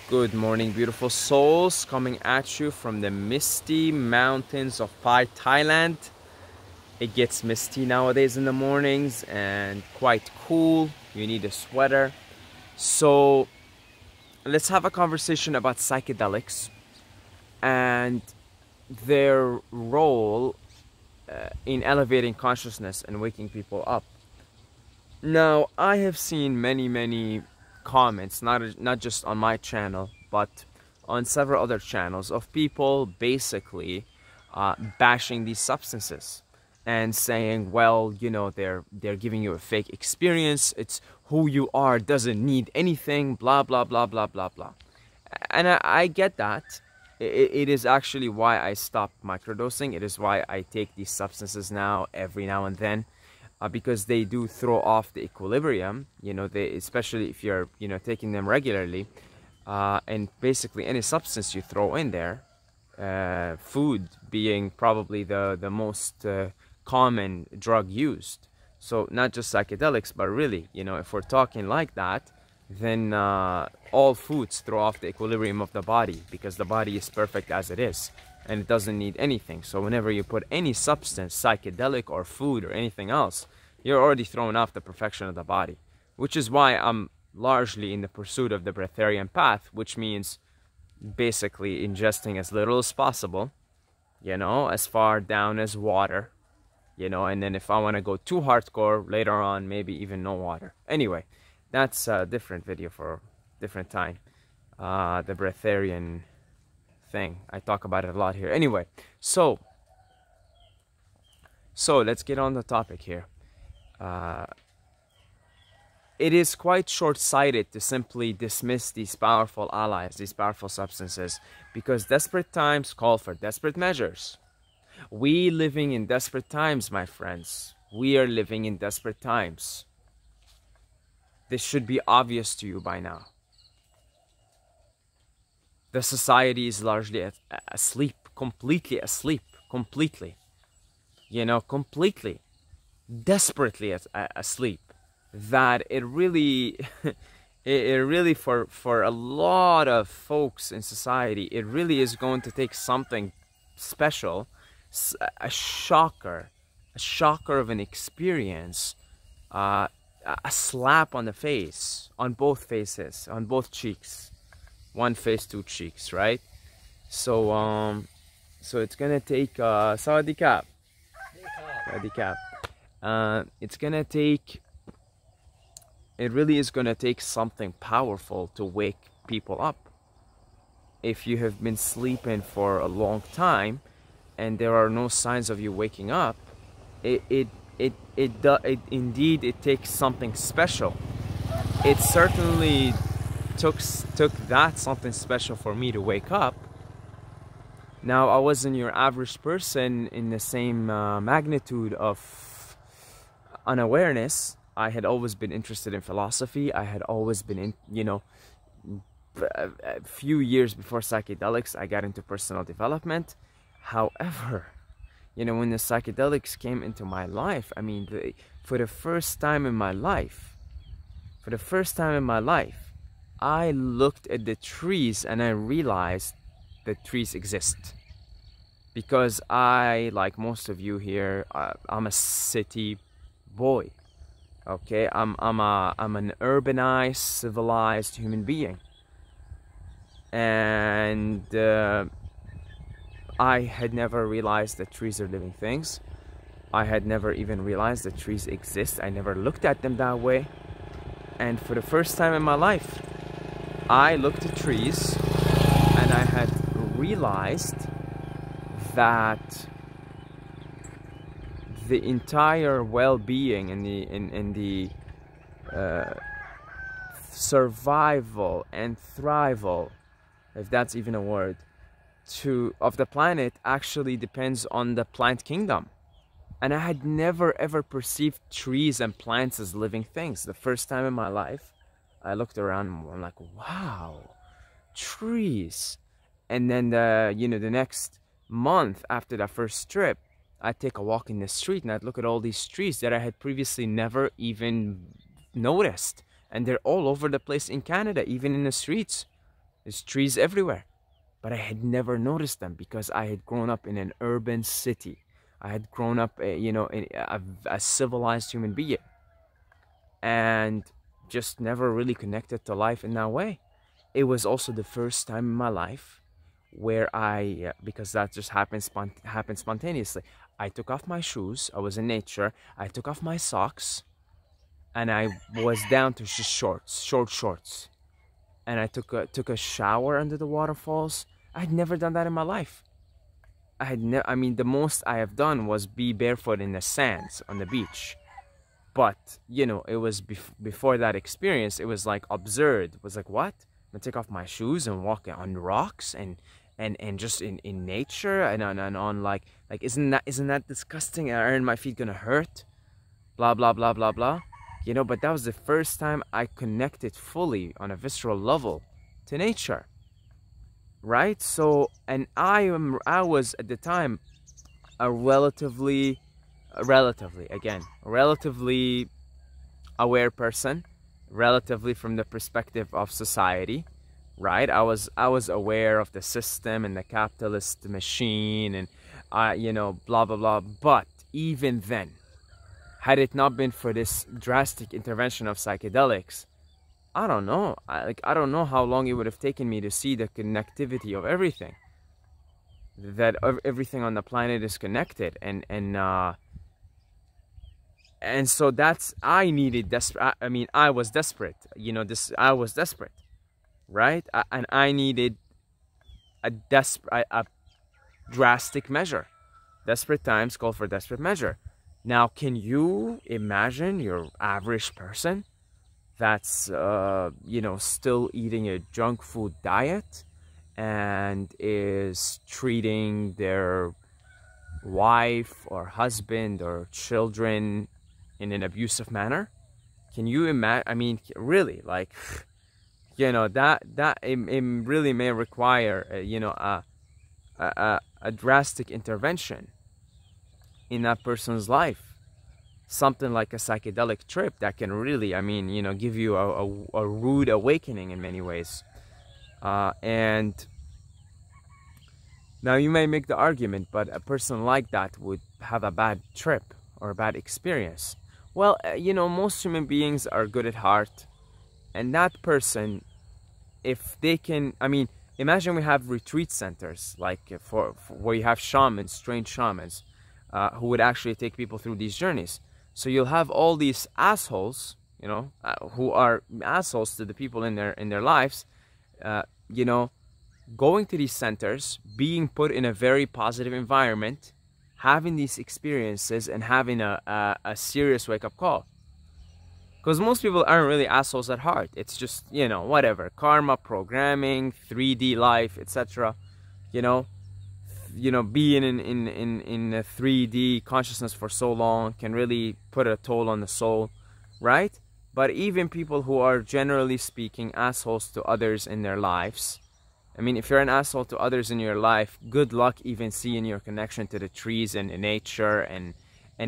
Good morning, beautiful souls, coming at you from the misty mountains of Thailand. It gets misty nowadays in the mornings and quite cool. You need a sweater. So let's have a conversation about psychedelics and their role in elevating consciousness and waking people up. Now, I have seen many comments, not just on my channel, but on several other channels, of people basically bashing these substances and saying, well, you know, they're giving you a fake experience. It's who you are, doesn't need anything, blah blah blah blah blah blah. And I get that. It is actually why I stopped microdosing. It is why I take these substances now every now and then. Because they do throw off the equilibrium, you know, especially if you're, you know, taking them regularly, and basically any substance you throw in there, food being probably the most common drug used. So not just psychedelics, but really, you know, if we're talking like that, then all foods throw off the equilibrium of the body, because the body is perfect as it is and it doesn't need anything. So whenever you put any substance, psychedelic or food or anything else, you're already throwing off the perfection of the body, which is why I'm largely in the pursuit of the breatharian path, which means basically ingesting as little as possible, you know, as far down as water, you know, and then if I want to go too hardcore later on, maybe even no water. Anyway, that's a different video for a different time. The breatharian thing, I talk about it a lot here. Anyway, so let's get on the topic here. It is quite short-sighted to simply dismiss these powerful allies, these powerful substances, because desperate times call for desperate measures. We living in desperate times, my friends. We are living in desperate times. This should be obvious to you by now. The society is largely asleep, completely asleep, completely. You know, completely, desperately asleep. That it really, it really for a lot of folks in society, it really is going to take something special, a shocker of an experience, a slap on the face, on both faces, on both cheeks. One face, two cheeks, right? So it's gonna take Sawadee Cap. Sawadee Cap. It's gonna take, it really is gonna take something powerful to wake people up. If you have been sleeping for a long time and there are no signs of you waking up, it indeed it takes something special. It certainly took that something special for me to wake up. Now, I wasn't your average person in the same magnitude of unawareness. I had always been interested in philosophy. I had always been in, you know, a few years before psychedelics, I got into personal development. However, you know, when the psychedelics came into my life, I mean, for the first time in my life, I looked at the trees and I realized that trees exist. Because I, like most of you here, I'm a city boy. Okay, I'm an urbanized, civilized human being. And I had never realized that trees are living things. I had never even realized that trees exist. I never looked at them that way. And for the first time in my life, I looked at trees and I had realized that the entire well-being and the survival and thrival, if that's even a word, of the planet actually depends on the plant kingdom. And I had never ever perceived trees and plants as living things. The first time in my life, I looked around and I'm like, wow, trees. And then the next month after that first trip, I'd take a walk in the street and I'd look at all these trees that I had previously never even noticed. And they're all over the place in Canada, even in the streets. There's trees everywhere, but I had never noticed them because I had grown up in an urban city. I had grown up, you know, in a civilized human being, and just never really connected to life in that way. It was also the first time in my life where because that just happened spontaneously. I took off my shoes. I was in nature. I took off my socks, and I was down to just short shorts. And I took a shower under the waterfalls. I had never done that in my life. I mean, the most I have done was be barefoot in the sands on the beach. But, you know, it was before that experience, it was like absurd. It was like, what? I'm gonna take off my shoes and walk on rocks and just in nature and on like isn't that disgusting? Aren't my feet gonna hurt? Blah blah blah blah blah. You know, but that was the first time I connected fully on a visceral level to nature. Right? So, and I was at the time a relatively aware person, relatively from the perspective of society, right? I was aware of the system and the capitalist machine and you know, blah blah blah. But even then, had it not been for this drastic intervention of psychedelics, I don't know. I don't know how long it would have taken me to see the connectivity of everything. That everything on the planet is connected, and so that's I needed desperate. I mean, I was desperate. You know, I was desperate, right? And I needed a drastic measure. Desperate times call for desperate measure. Now, can you imagine your average person that's you know, still eating a junk food diet and is treating their wife or husband or children in an abusive manner? Can you imagine? I mean, really, like, you know, that it really may require you know, a drastic intervention in that person's life. Something like a psychedelic trip that can really, I mean, you know, give you a rude awakening in many ways. And now you may make the argument, but a person like that would have a bad trip or a bad experience. Well, you know, most human beings are good at heart, and that person, if they can, I mean, imagine we have retreat centers like for where you have shamans, trained shamans, who would actually take people through these journeys. So you'll have all these assholes, you know, who are assholes to the people in their lives, you know, going to these centers, being put in a very positive environment, having these experiences, and having a serious wake-up call. Because most people aren't really assholes at heart. It's just, you know, whatever, karma, programming, 3D life, etc. You know, being in a 3D consciousness for so long can really put a toll on the soul, right? But even people who are, generally speaking, assholes to others in their lives, I mean, if you're an asshole to others in your life, good luck even seeing your connection to the trees and nature, and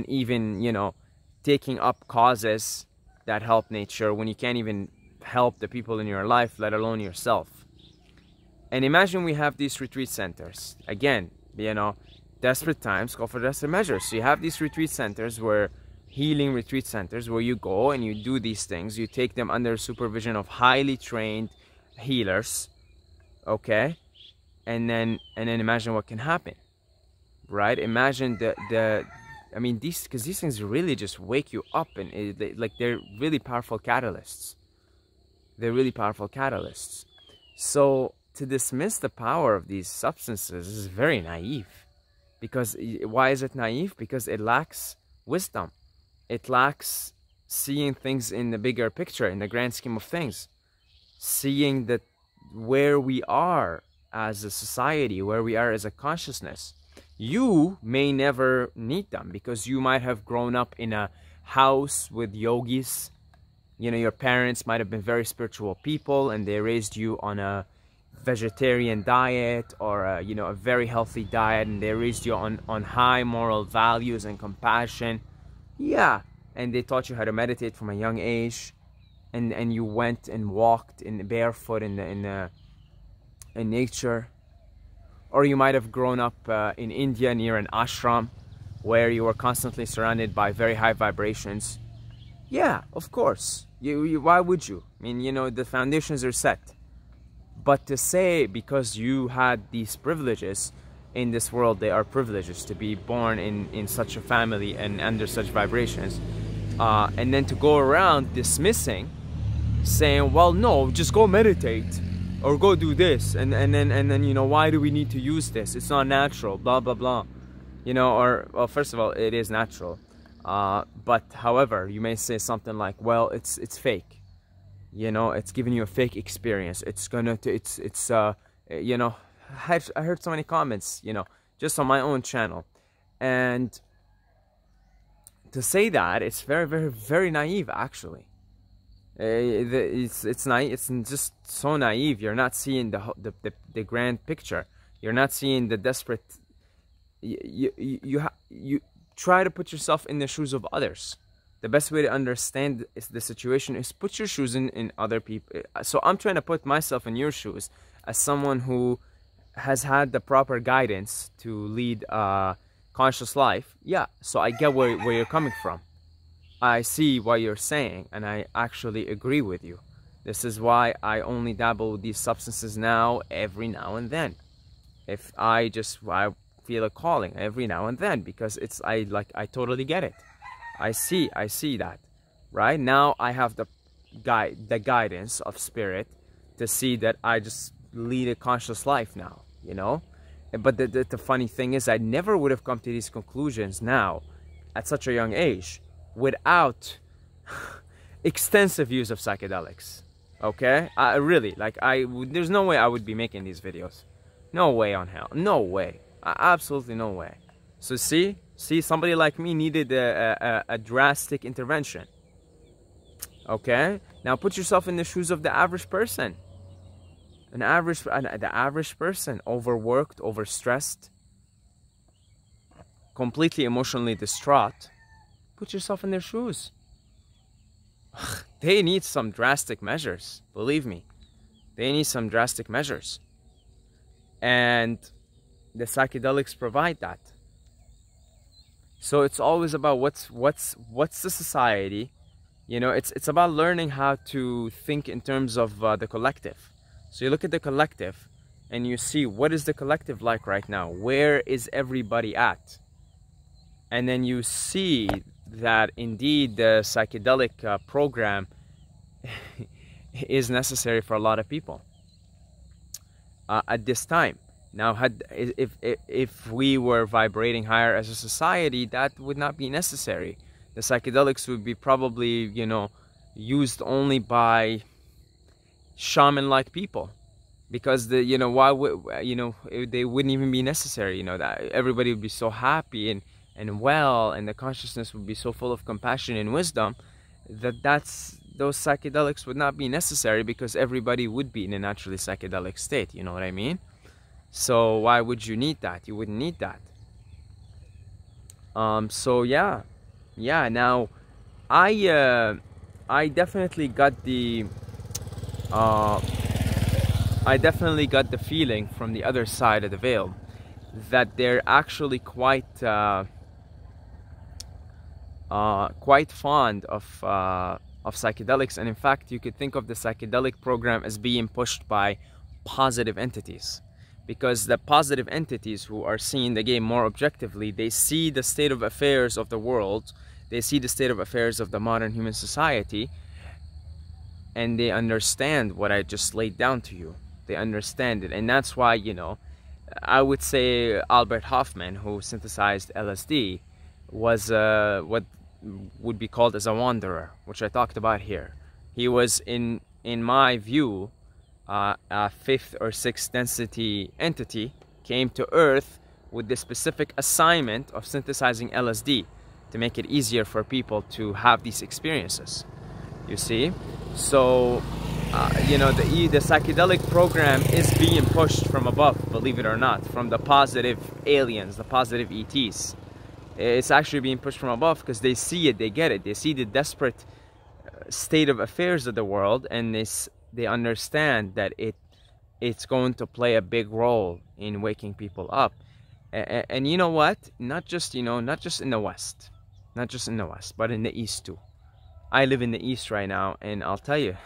even, you know, taking up causes that help nature when you can't even help the people in your life, let alone yourself. And imagine we have these retreat centers. Again, you know, desperate times call for desperate measures. So you have these retreat centers, where healing retreat centers, where you go and you do these things. You take them under supervision of highly trained healers, okay? And then imagine what can happen, right? Imagine I mean, these things really just wake you up, and like, they're really powerful catalysts. They're really powerful catalysts. So to dismiss the power of these substances is very naive. Because why is it naive? Because it lacks wisdom. It lacks seeing things in the bigger picture, in the grand scheme of things. Seeing that where we are as a society, where we are as a consciousness. You may never need them because you might have grown up in a house with yogis. You know, your parents might have been very spiritual people and they raised you on a vegetarian diet or you know, a very healthy diet, and they raised you on high moral values and compassion. Yeah, and they taught you how to meditate from a young age, and you went and walked in barefoot in the in nature, or you might have grown up in India near an ashram where you were constantly surrounded by very high vibrations. Yeah, of course. Why would you? I mean, you know, the foundations are set. But to say because you had these privileges in this world, they are privileges to be born in such a family and under such vibrations, and then to go around dismissing, saying, well, no, just go meditate or go do this, and then you know, why do we need to use this? It's not natural, blah blah blah, you know. Or, well, first of all, it is natural, but however, you may say something like, well, it's fake, you know, it's giving you a fake experience, it's gonna you know, I heard so many comments, you know, just on my own channel, and to say that, it's very, very, very naive, actually. It's naive. It's just so naive. You're not seeing the grand picture. You're not seeing the desperate. You try to put yourself in the shoes of others. The best way to understand the situation is put your shoes in other people. So I'm trying to put myself in your shoes as someone who has had the proper guidance to lead a conscious life. Yeah, so I get where you're coming from. I see what you're saying, and I actually agree with you. This is why I only dabble with these substances now, every now and then. If I feel a calling every now and then, because I totally get it. I see that. Right now I have the guidance of spirit to see that I just lead a conscious life now, you know. But the funny thing is, I never would have come to these conclusions now at such a young age without extensive use of psychedelics. Okay, really, like, there's no way I would be making these videos. No way on hell. No way. Absolutely no way. So see, somebody like me needed a drastic intervention. Okay, now put yourself in the shoes of the average person. The average person, overworked, overstressed, completely emotionally distraught. Put yourself in their shoes. They need some drastic measures. Believe me, they need some drastic measures, and the psychedelics provide that. So it's always about what's the society. You know, it's about learning how to think in terms of the collective. So you look at the collective, and you see, what is the collective like right now? Where is everybody at? And then you see that indeed the psychedelic program is necessary for a lot of people at this time. Now, if we were vibrating higher as a society, that would not be necessary. The psychedelics would be probably, you know, used only by shaman-like people, because they wouldn't even be necessary. You know, that everybody would be so happy and well, and the consciousness would be so full of compassion and wisdom that those psychedelics would not be necessary, because everybody would be in a naturally psychedelic state. You know what I mean? So why would you need that? You wouldn't need that. So yeah. Now, I definitely got the feeling from the other side of the veil that they're actually quite fond of psychedelics, and in fact, you could think of the psychedelic program as being pushed by positive entities, because the positive entities who are seeing the game more objectively, they see the state of affairs of the world, they see the state of affairs of the modern human society, and they understand what I just laid down to you. They understand it, and that's why, you know, I would say Albert Hoffman, who synthesized LSD, was what would be called as a wanderer, which I talked about here. He was, in my view, a fifth or sixth density entity, came to Earth with the specific assignment of synthesizing LSD to make it easier for people to have these experiences. You see? So, you know, the psychedelic program is being pushed from above, believe it or not, from the positive aliens, the positive ETs. It's actually being pushed from above because they see it, they get it, they see the desperate state of affairs of the world, and they understand that it's going to play a big role in waking people up. And you know what? Not just, you know, not just in the West, not just in the West, but in the East too. I live in the East right now, and I'll tell you,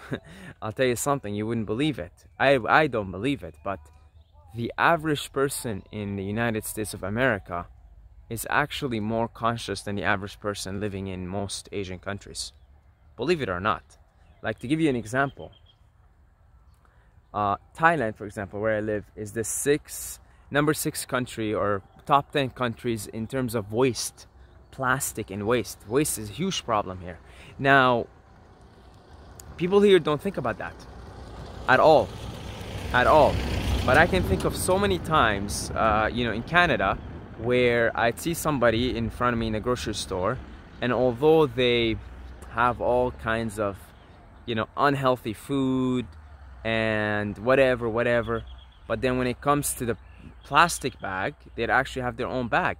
I'll tell you something, you wouldn't believe it. I don't believe it, but the average person in the United States of America is actually more conscious than the average person living in most Asian countries. Believe it or not. Like, to give you an example, Thailand, for example, where I live, is the number 6 country or top 10 countries in terms of waste. Plastic and waste. Waste is a huge problem here. Now, people here don't think about that at all. At all. But I can think of so many times, you know, in Canada, where I'd see somebody in front of me in a grocery store, and although they have all kinds of, you know, unhealthy food and whatever, but then when it comes to the plastic bag, they'd actually have their own bag,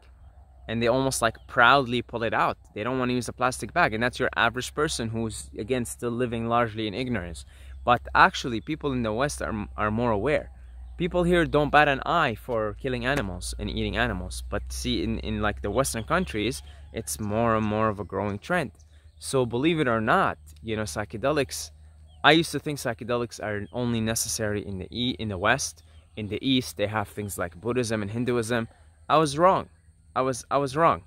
and they almost like proudly pull it out. They don't want to use a plastic bag, and that's your average person who's, again, still living largely in ignorance. But actually, people in the West are more aware. People here don't bat an eye for killing animals and eating animals, but see, in like the Western countries, it's more and more of a growing trend. So believe it or not, you know, psychedelics, I used to think psychedelics are only necessary in the West. In the East, they have things like Buddhism and Hinduism. I was wrong. I was wrong.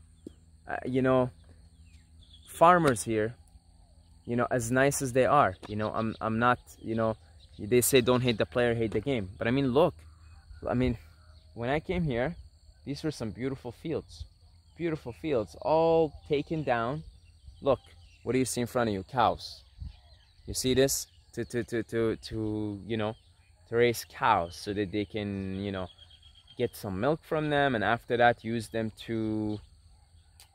You know, farmers here, you know, as nice as they are, you know, I'm not, you know, they say don't hate the player, hate the game. But I mean, look, I mean, when I came here, these were some beautiful fields, all taken down. Look, what do you see in front of you? Cows. You see this? To you know, to raise cows so that they can, you know, get some milk from them, and after that use them to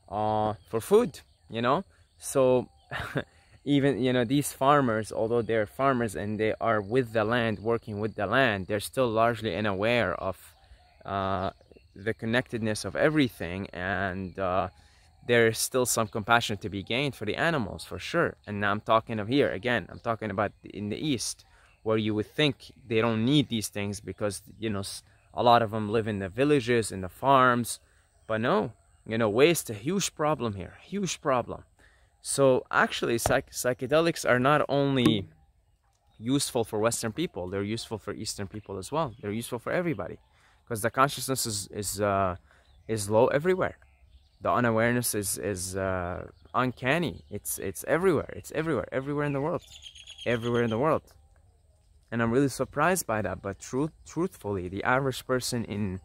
for food, you know. So even, you know, these farmers, although they're farmers and they are with the land, working with the land, they're still largely unaware of the connectedness of everything, and there's still some compassion to be gained for the animals, for sure. And now I'm talking of here again, I'm talking about in the East, where you would think they don't need these things because, you know, a lot of them live in the villages, in the farms. But no, you know, waste, a huge problem here, huge problem. So actually, psychedelics are not only useful for Western people, they're useful for Eastern people as well. They're useful for everybody, because the consciousness is low everywhere. The unawareness is uncanny. It's everywhere. It's everywhere in the world, everywhere in the world. And I'm really surprised by that. But truthfully, the average person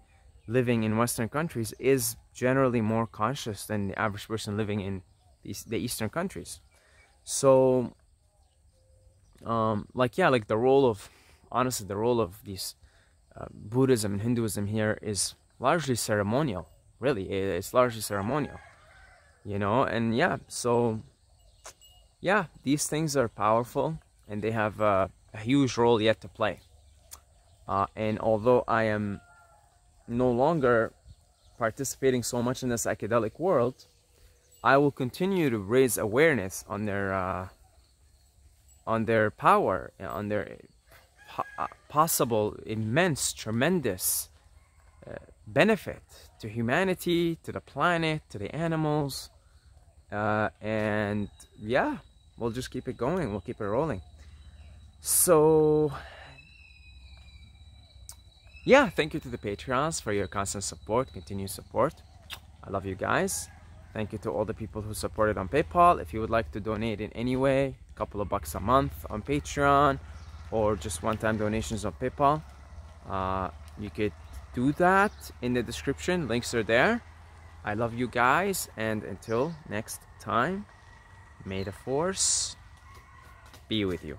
living in Western countries is generally more conscious than the average person living in the Eastern countries. So, like, yeah, like the role of, honestly, the role of these Buddhism and Hinduism here is largely ceremonial. Really, it's largely ceremonial, you know. And yeah, so yeah, these things are powerful, and they have a huge role yet to play. And although I am no longer participating so much in the psychedelic world, I will continue to raise awareness on their power, on their possible, immense, tremendous benefit to humanity, to the planet, to the animals. And yeah, we'll just keep it going, we'll keep it rolling. So yeah, thank you to the Patreons for your constant support, continued support. I love you guys. Thank you to all the people who supported on PayPal. If you would like to donate in any way, a couple of bucks a month on Patreon, or just one-time donations on PayPal, you could do that in the description. Links are there. I love you guys, and until next time, may the force be with you.